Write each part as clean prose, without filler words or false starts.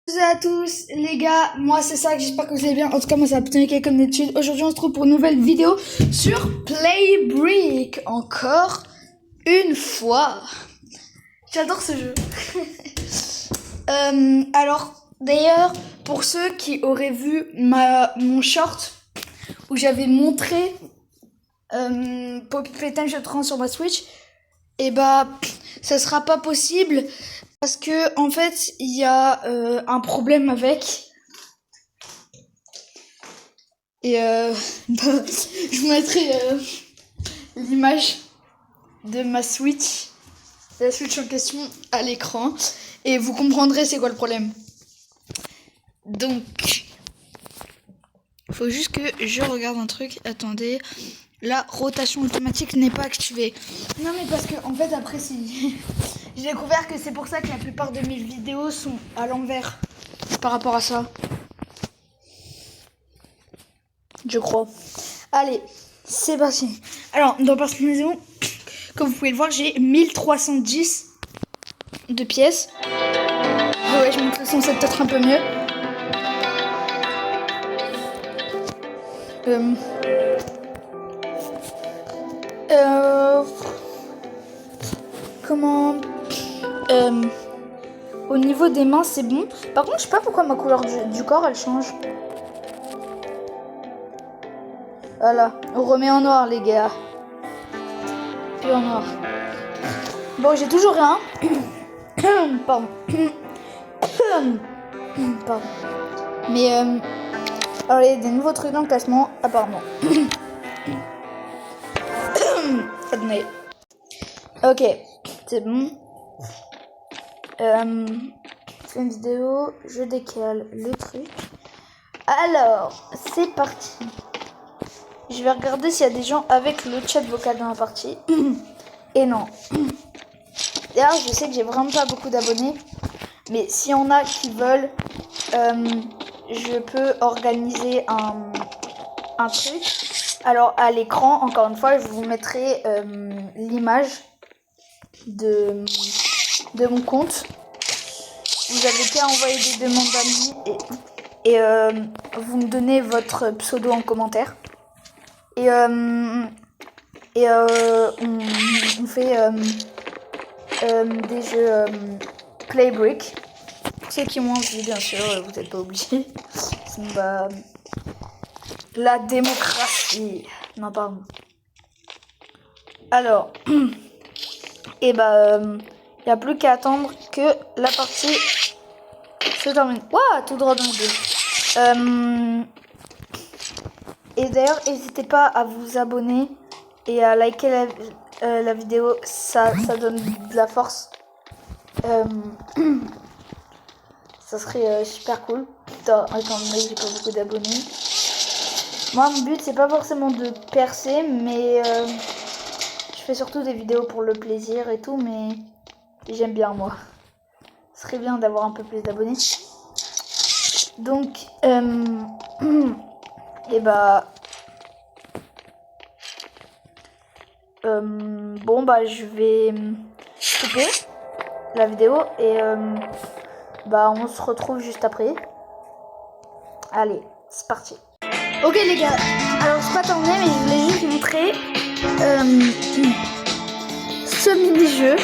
Bonjour à tous les gars, moi c'est ça, j'espère que vous allez bien. En tout cas moi ça va plutôt nickel comme d'habitude. Aujourd'hui on se retrouve pour une nouvelle vidéo sur Playbrick. Encore une fois. J'adore ce jeu. Alors d'ailleurs pour ceux qui auraient vu mon short où j'avais montré Poppy Playtime Showdown sur ma Switch, et bah ça sera pas possible parce que en fait il y a un problème avec, et je vous mettrai l'image de ma Switch, de la Switch en question à l'écran, et vous comprendrez c'est quoi le problème. Donc faut juste que je regarde un truc. Attendez, la rotation automatique n'est pas activée. Non mais parce que en fait après j'ai découvert que c'est pour ça que la plupart de mes vidéos sont à l'envers par rapport à ça. Je crois. Allez, c'est parti. Alors, dans personnalisation, comme vous pouvez le voir, j'ai 1310 de pièces. Ouais, je montre le son, c'est peut-être un peu mieux. Comment au niveau des mains, c'est bon. Par contre, je sais pas pourquoi ma couleur du corps, elle change. Voilà, on remet en noir, les gars. Puis en noir. Bon, j'ai toujours rien. Pardon. Pardon. Mais, alors, il y a des nouveaux trucs dans le classement, apparemment. Attendez. Ok, c'est bon. C'est une vidéo, je décale le truc. Alors, c'est parti. Je vais regarder s'il y a des gens avec le chat vocal dans la partie. Et non. D'ailleurs, je sais que j'ai vraiment pas beaucoup d'abonnés. Mais s'il y en a qui veulent, je peux organiser un truc. Alors, à l'écran, encore une fois, je vous mettrai l'image de mon compte. Vous avez qu'à envoyer des demandes d'amis et vous me donnez votre pseudo en commentaire. Et on fait des jeux Playbrick. Pour ceux qui ont envie, bien sûr, vous n'êtes pas obligés. Sinon, bah, la démocratie. Non, pardon. Alors, et bah, il n'y a plus qu'à attendre que la partie se termine. Waouh, tout droit dans le dos. Et d'ailleurs, n'hésitez pas à vous abonner et à liker la vidéo, ça donne de la force. Ça serait super cool. Putain, étant donné que j'ai pas beaucoup d'abonnés. Moi, mon but, c'est pas forcément de percer, mais je fais surtout des vidéos pour le plaisir et tout, mais j'aime bien, moi. Ce serait bien d'avoir un peu plus d'abonnés. Donc, et bah, bon bah je vais couper la vidéo et bah on se retrouve juste après. Allez, c'est parti. Ok les gars, alors c'est pas terminé mais je voulais juste montrer ce mini-jeu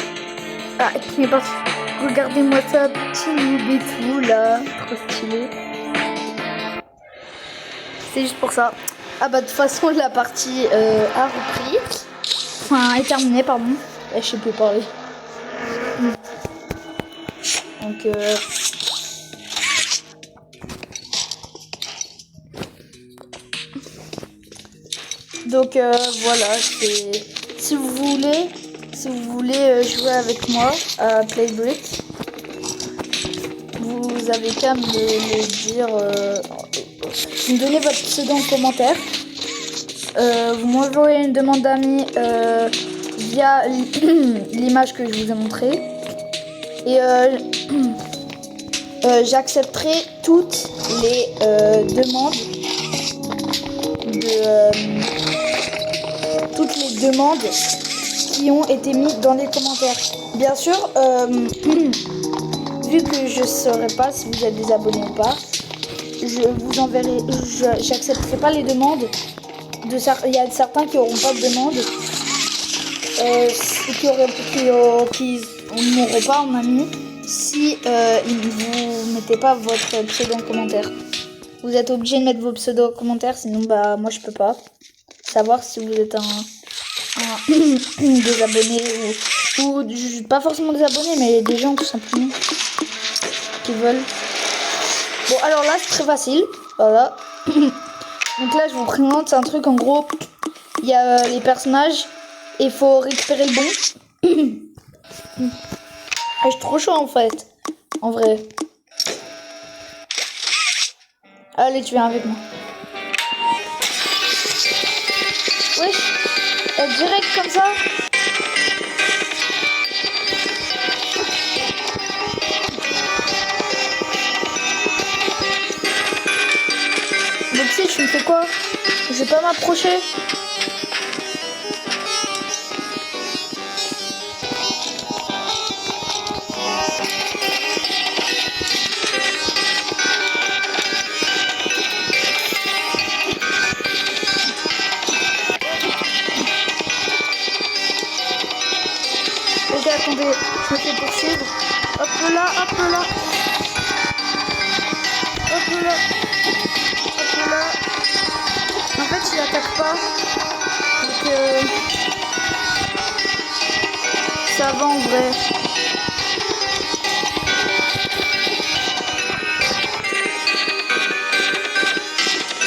qui est parti. Regardez-moi ça, petit noob et tout là, trop stylé. C'est juste pour ça. Ah bah de toute façon la partie a repris. Enfin est terminée, pardon. Je sais plus parler. Donc voilà, si vous voulez jouer avec moi à Playbrick, vous avez qu'à me dire, vous me donnez votre pseudo en commentaire, vous m'envoyez une demande d'amis via l'image que je vous ai montrée, et j'accepterai toutes les demandes qui ont été mises dans les commentaires. Bien sûr, vu que je saurais pas si vous êtes des abonnés ou pas, je vous enverrai, j'accepterai pas les demandes. Il y a certains qui auront pas de demande, qui n'auront pas en ami si vous mettez pas votre pseudo en commentaire. Vous êtes obligé de mettre vos pseudos en commentaire, sinon bah moi je peux pas savoir si vous êtes des abonnés ou pas forcément des abonnés, mais des gens tout simplement qui veulent. Bon, alors là c'est très facile, voilà. Donc là je vous présente un truc, en gros il y a les personnages et il faut récupérer le bon. Ah, je suis trop chaud en fait, en vrai. Allez, tu viens avec moi. Oui, direct comme ça. Donc si tu me fais quoi? Je vais pas m'approcher. Ok, attendez, je me fais poursuivre. Hop là, hop là. Hop là. Hop là. En fait, il attaque pas. Donc, ça va en vrai.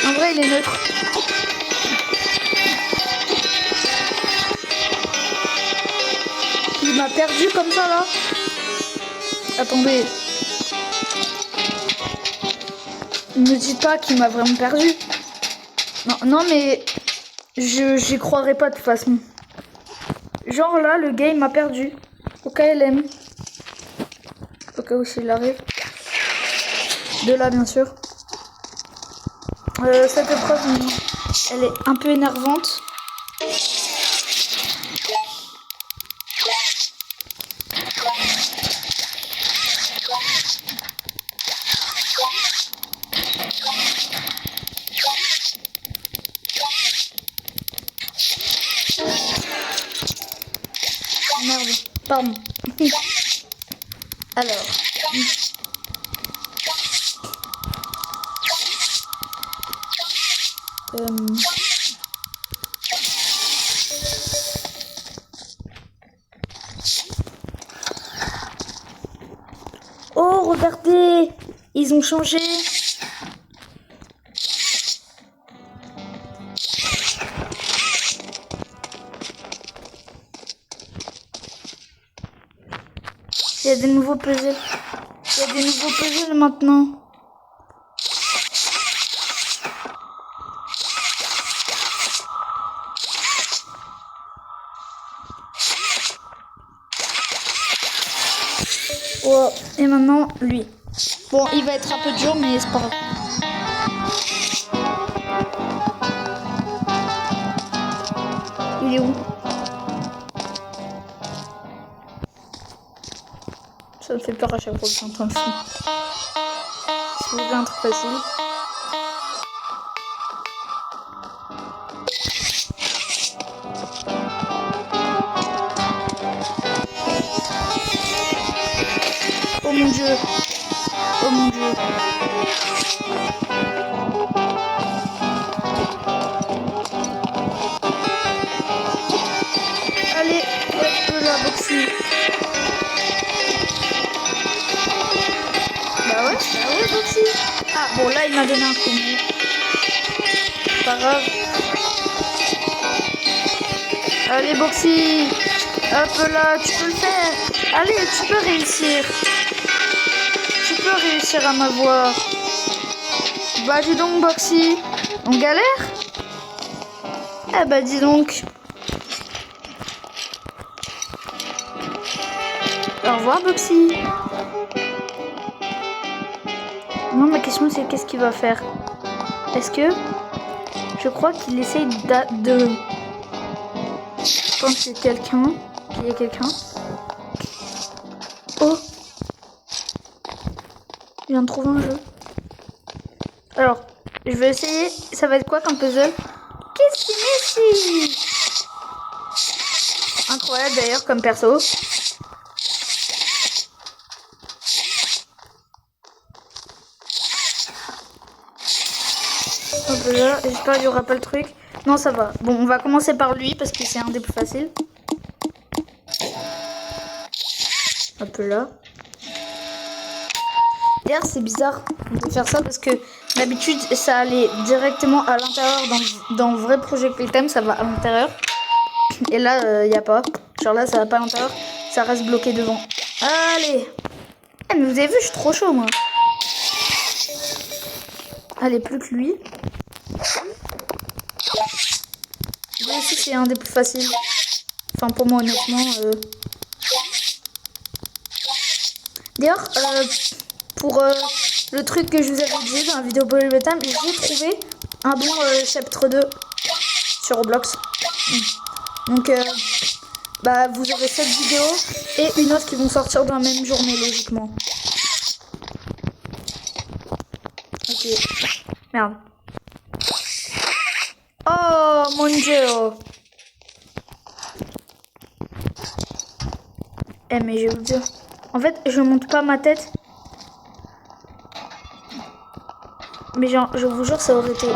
En vrai, il est neutre. Il m'a perdu comme ça là. Attendez. Ne me dites pas qu'il m'a vraiment perdu. Non, non mais j'y croirais pas de toute façon. Genre là, le gars il m'a perdu. Au KLM. Au cas où s'il arrive. De là bien sûr. Cette épreuve, elle est un peu énervante. Merde, pardon. Alors. Oh, regardez, ils ont changé. Il y a des nouveaux puzzles. Il y a des nouveaux puzzles maintenant. Oh, et maintenant, lui. Bon, il va être un peu dur, mais c'est pas grave. Il est où? Ça me fait peur à chaque fois que j'entends le son. Si vous voulez un truc facile. Oh mon dieu. Oh mon dieu. Allez, hop là, Boxy. Bah ouais, Boxy. Ah bon, là il m'a donné un coup. Pas grave. Allez, Boxy. Hop là, tu peux le faire. Allez, tu peux réussir. Tu peux réussir à m'avoir. Bah dis donc, Boxy. On galère? Eh bah dis donc. Au revoir, Boxy. Non, ma question c'est qu'est-ce qu'il va faire? Est-ce que... Je crois qu'il essaye de... Quand c'est quelqu'un... Qu'il y a quelqu'un... Oh! viens de trouver un jeu. Alors, je vais essayer. Ça va être quoi comme puzzle? Qu'est-ce qu'il met ici? Incroyable d'ailleurs comme perso. Hop là, j'espère qu'il n'y aura pas le truc. Non, ça va. Bon, on va commencer par lui parce que c'est un des plus faciles. Hop là. D'ailleurs, c'est bizarre de faire ça parce que d'habitude, ça allait directement à l'intérieur. Dans vrai Project Playtime, ça va à l'intérieur. Et là, y a pas. Genre là, ça va pas à l'intérieur. Ça reste bloqué devant. Allez. Ah, mais vous avez vu, je suis trop chaud, moi. Allez, plus que lui. Lui aussi, c'est un des plus faciles. Enfin, pour moi, honnêtement. D'ailleurs, pour le truc que je vous avais dit dans la vidéo Project Playtime, j'ai trouvé un bon chapitre 2 sur Roblox. Donc, bah, vous aurez cette vidéo et une autre qui vont sortir dans la même journée, logiquement. Ok. Merde. Oh, mon Dieu. Eh, mais je vais vous dire. En fait, je monte pas ma tête. Mais genre, je vous jure, ça aurait été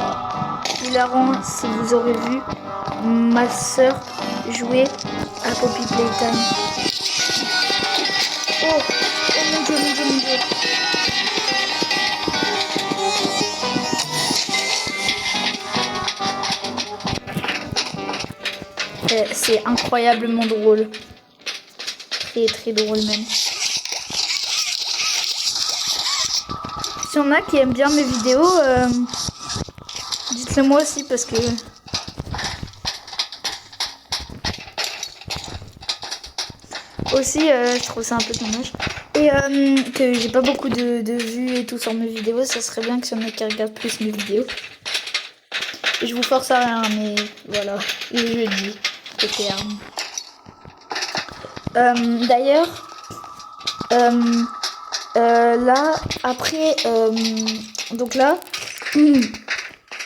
hilarant si vous aurez vu ma soeur jouer à Poppy Playtime. Oh, oh mon Dieu, mon Dieu, mon Dieu. C'est incroyablement drôle. Très très drôle même. S'il y en a qui aiment bien mes vidéos, dites-le moi aussi parce que... Aussi, je trouve ça un peu dommage. Et que j'ai pas beaucoup de vues et tout sur mes vidéos, ça serait bien que y en ait qui regardent plus mes vidéos. Et je vous force à rien, mais voilà, je dis, c'est terme. D'ailleurs, là, après, donc là,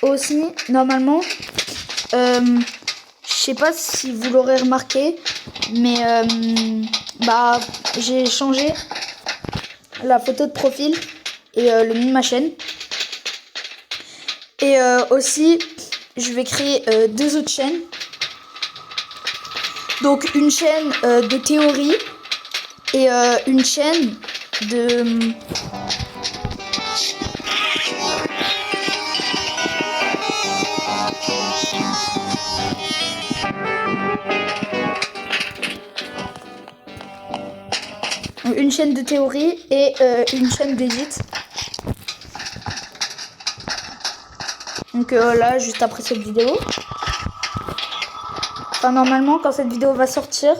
aussi, normalement, je sais pas si vous l'aurez remarqué, mais bah, j'ai changé la photo de profil et le nom de ma chaîne. Et aussi, je vais créer deux autres chaînes. Donc une chaîne de théorie et une chaîne de... Une chaîne de théorie et une chaîne d'édit. Donc là, juste après cette vidéo. Enfin, normalement, quand cette vidéo va sortir,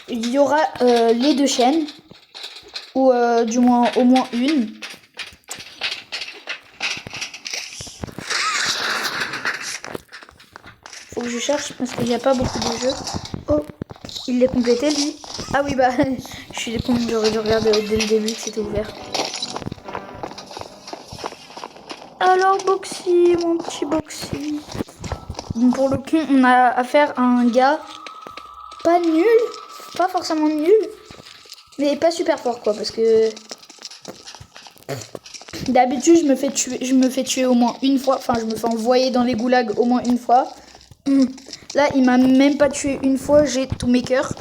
il y aura les deux chaînes. Ou du moins, au moins une. Faut que je cherche parce qu'il n'y a pas beaucoup de jeux. Oh, il l'est complété lui. Ah oui, bah, je suis con, j'aurais dû regarder dès le début que c'était ouvert. Alors, Boxy, mon petit Boxy. Bon, pour le coup, on a affaire à un gars pas nul, pas forcément nul, mais pas super fort quoi, parce que d'habitude je me fais tuer au moins une fois, enfin je me fais envoyer dans les goulags au moins une fois. Là, il m'a même pas tué une fois, j'ai tous mes cœurs.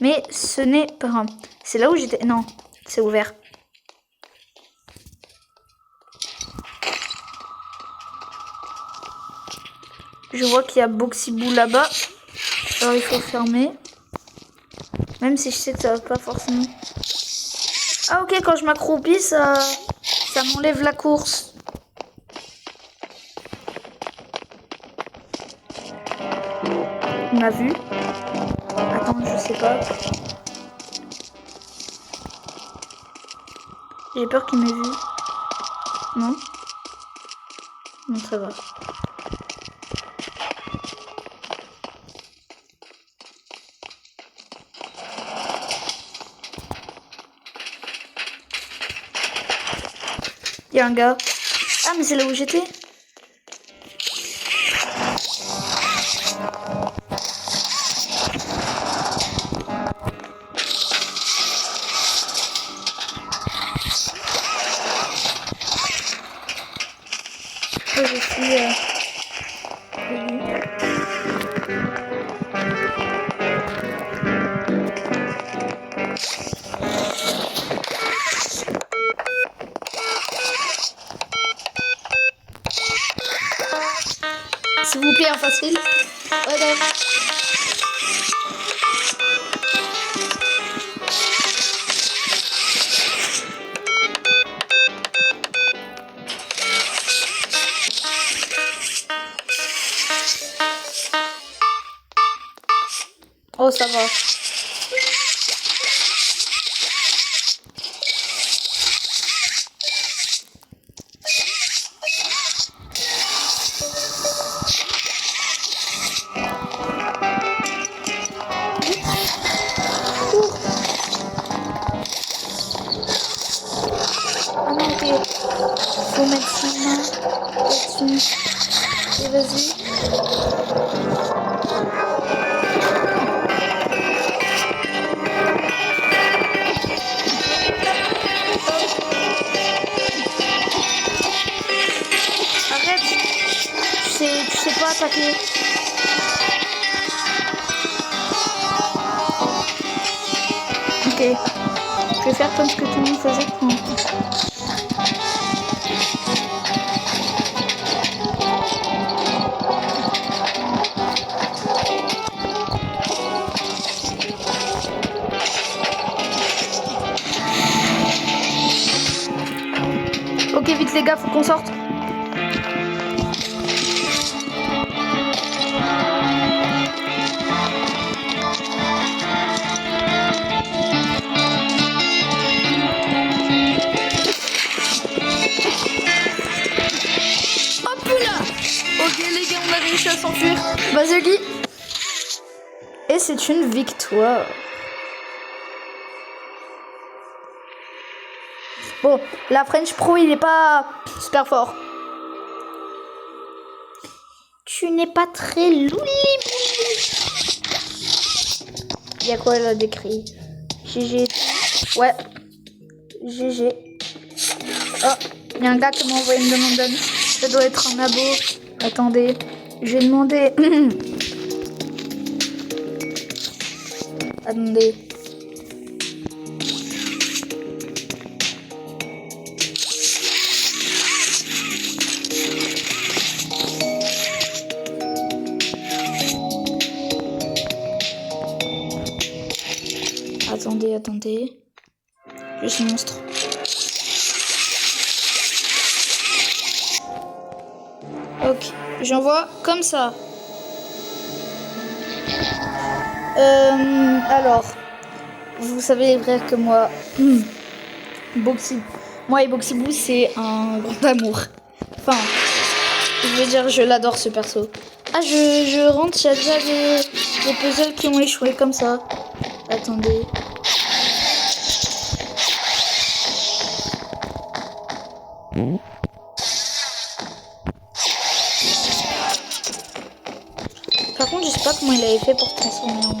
Mais ce n'est pas grave. C'est là où j'étais. Non, c'est ouvert. Je vois qu'il y a Boxyboo là-bas. Alors il faut fermer. Même si je sais que ça va pas forcément. Ah ok, quand je m'accroupis, ça m'enlève la course. Il m'a vu. Attends, je sais pas. J'ai peur qu'il m'ait vu. Non? Non, ça va. Il y a un gars. Ah, mais c'est là où j'étais. Oh, je suis... S'il vous plaît, en facile. Voilà. Oh, ça va. Ah non, ok. Faut mettre sa main là-dessus. Et vas-y. Arrête. Tu sais pas attaquer. Ok. Je vais faire comme ce que tout le monde faisait pour moi. Ok, vite les gars, faut qu'on sorte. Hop là. Ok les gars, on a réussi à s'enfuir. Vas-y Guy. Et c'est une victoire. Bon, la French Pro, il est pas super fort. Tu n'es pas très louli. Il y a quoi là d'écrit? GG. Ouais. GG. Oh, il y a un gars qui m'a envoyé une demande d'amis. Ça doit être un abo. Attendez, je vais demander. Attendez. Attendez. Je suis monstre. Ok, j'envoie comme ça. Alors, vous savez vrai que moi, moi et Boxyboo, c'est un grand amour. Enfin, je veux dire, je l'adore ce perso. Ah, je rentre, il y a déjà des puzzles qui ont échoué comme ça. Attendez. Par contre, je sais pas comment il avait fait pour transformer en...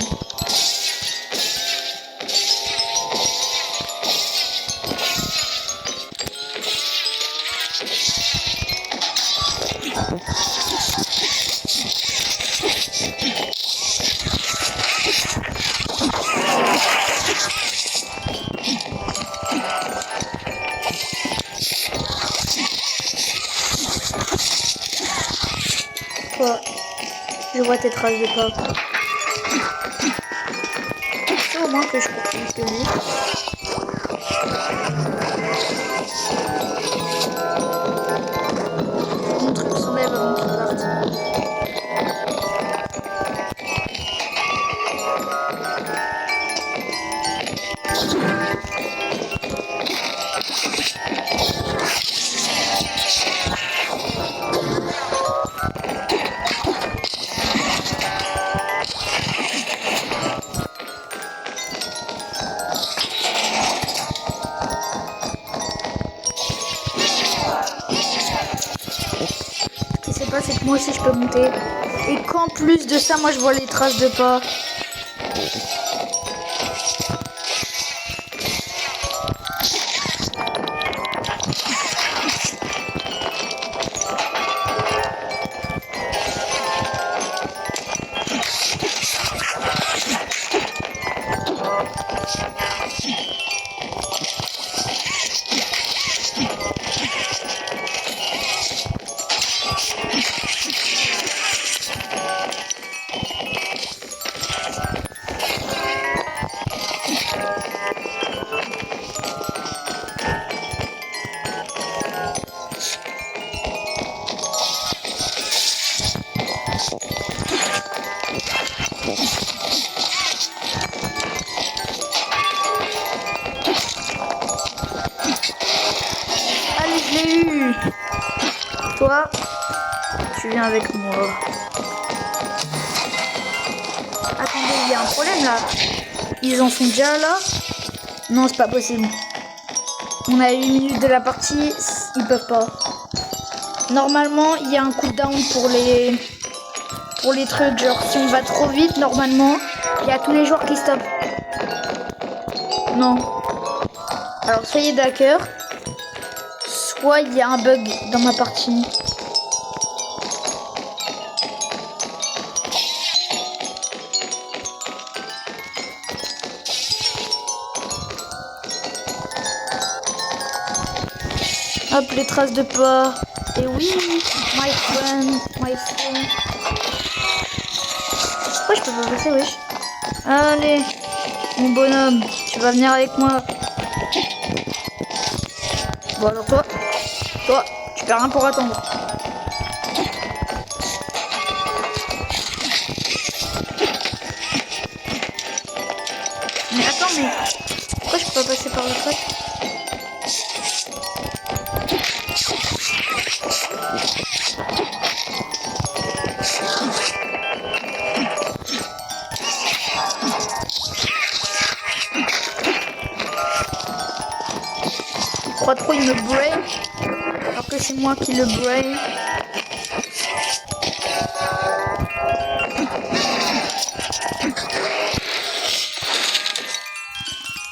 Quoi? Je vois tes traces de pas. C'est au moins que je cours plus que lui. Mon truc s'enlève avant qu'il parte. pas, c'est que moi aussi je peux monter. Et qu'en plus de ça, moi je vois les traces de pas. Allez, je l'ai eu. Toi, tu viens avec moi. Attendez, il y a un problème là. Ils en sont déjà là? Non, c'est pas possible. On a 8 minutes de la partie, ils peuvent pas. Normalement, il y a un cooldown pour les trucs. Genre, si on va trop vite, normalement, il y a tous les joueurs qui stoppent. Non. Alors, soyez d'accord. Soit il y a un bug dans ma partie. Hop, les traces de pas. Et oui, my friend. Pourquoi je peux pas passer, wesh? Allez, mon bonhomme, tu vas venir avec moi. Bon alors toi, tu fais rien pour attendre. Mais attends, mais pourquoi je peux pas passer par le truc? Il croit trop, il me break, alors que c'est moi qui le break.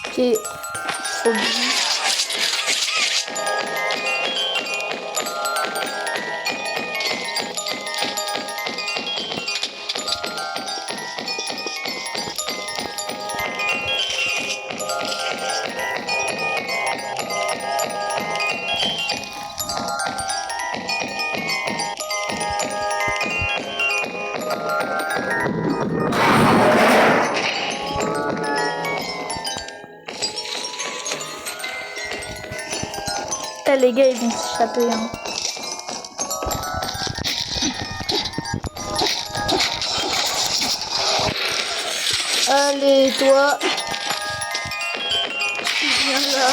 Ok, faut bien. Les gars, ils vont s'échapper. Hein. Allez, toi. Viens là.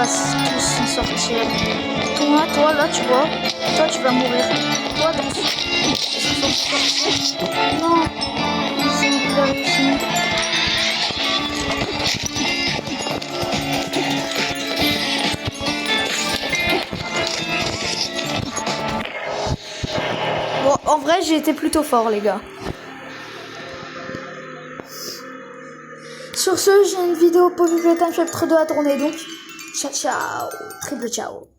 Tous s'en sortir. Toi là, tu vois, toi tu vas mourir. Toi dans non, ils ont pas réussi. Bon, en vrai, j'ai été plutôt fort, les gars. Sur ce, j'ai une vidéo pour Time Chapter 2 à tourner, donc ciao, ciao, triple ciao.